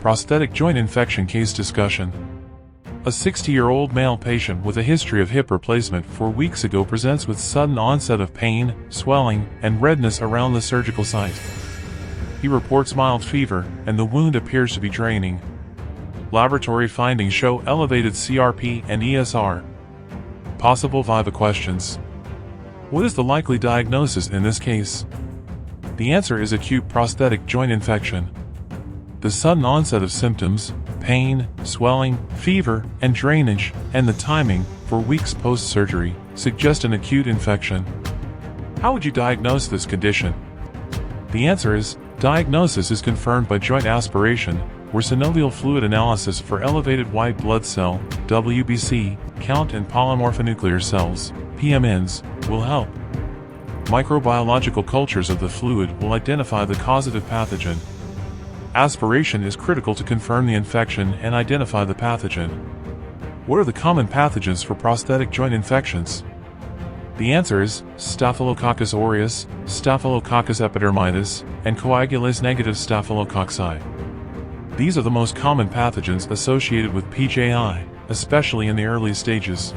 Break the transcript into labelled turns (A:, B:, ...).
A: Prosthetic joint infection case discussion. A 60-year-old male patient with a history of hip replacement 4 weeks ago presents with sudden onset of pain, swelling, and redness around the surgical site. He reports mild fever, and the wound appears to be draining. Laboratory findings show elevated CRP and ESR. Possible VIVA questions. What is the likely diagnosis in this case? The answer is acute prosthetic joint infection. The sudden onset of symptoms, pain, swelling, fever, and drainage, and the timing, for weeks post-surgery, suggest an acute infection. How would you diagnose this condition? The answer is, diagnosis is confirmed by joint aspiration, where synovial fluid analysis for elevated white blood cell, WBC, count and polymorphonuclear cells, PMNs, will help. Microbiological cultures of the fluid will identify the causative pathogen. Aspiration is critical to confirm the infection and identify the pathogen. What are the common pathogens for prosthetic joint infections? The answer is Staphylococcus aureus, Staphylococcus epidermidis, and coagulase-negative staphylococci. These are the most common pathogens associated with PJI, especially in the early stages.